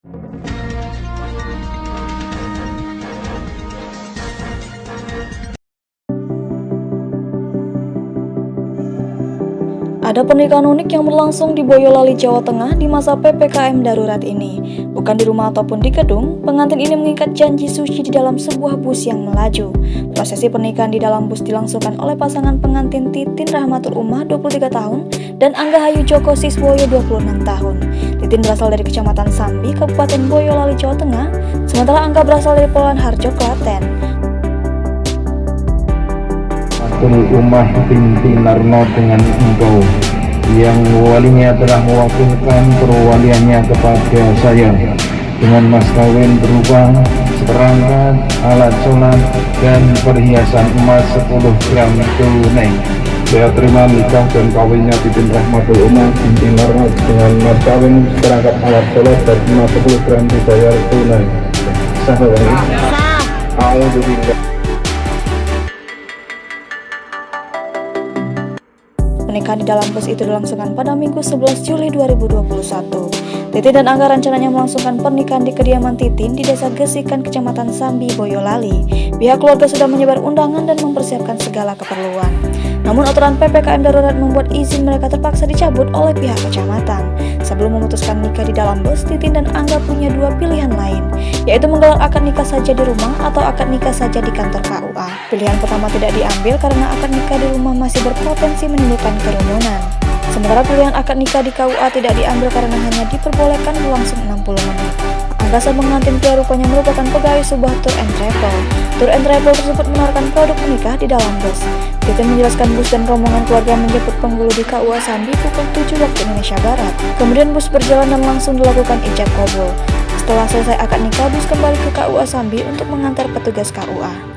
Ada pernikahan unik yang berlangsung di Boyolali, Jawa Tengah di masa PPKM darurat ini. Bukan di rumah ataupun di gedung, pengantin ini mengikat janji suci di dalam sebuah bus yang melaju. Prosesi pernikahan di dalam bus dilangsungkan oleh pasangan pengantin Titin Rahmatul Ummah 23 tahun dan Angga Hayu Joko Siswoyo 26 tahun. Titin berasal dari Kecamatan Sambi, Kabupaten Boyolali, Jawa Tengah, sementara Angga berasal dari Polahan Harjo, Klaten. Ummah binti Narno dengan engkau yang walinya telah mewakilkan perwaliannya kepada saya dengan mas kawin berupa seperangkat alat sholat dan perhiasan emas 10 gram tunai. Saya terima nikah dan kawinnya Titin Rahmatul Ummah binti Narno dengan mas kawin seperangkat alat sholat dan emas 10 gram dibayar tunai. Sah ini? Alhamdulillah. Pernikahan di dalam bus itu dilangsungkan pada Minggu 11 Juli 2021. Titin dan Angga rencananya melangsungkan pernikahan di kediaman Titin di Desa Gesikan, Kecamatan Sambi, Boyolali. Pihak keluarga sudah menyebar undangan dan mempersiapkan segala keperluan. Namun aturan PPKM darurat membuat izin mereka terpaksa dicabut oleh pihak kecamatan. Sebelum memutuskan nikah di dalam bus, Titin dan Angga punya dua pilihan lain, yaitu menggelar akad nikah saja di rumah atau akad nikah saja di kantor KUA. Pilihan pertama tidak diambil karena akad nikah di rumah masih berpotensi menimbulkan kerumunan. Sementara pilihan akad nikah di KUA tidak diambil karena hanya diperbolehkan berlangsung 60 menit. Angga sang pengantin pria rupanya merupakan pegawai sebuah tour and travel. Tour and travel tersebut menawarkan produk menikah di dalam bus. Titin menjelaskan bus dan rombongan keluarga menjemput penghulu di KUA Sambi pukul 7 waktu Indonesia Barat. Kemudian bus berjalan dan langsung dilakukan ijab kabul. Setelah selesai akad nikah, bus kembali ke KUA Sambi untuk mengantar petugas KUA.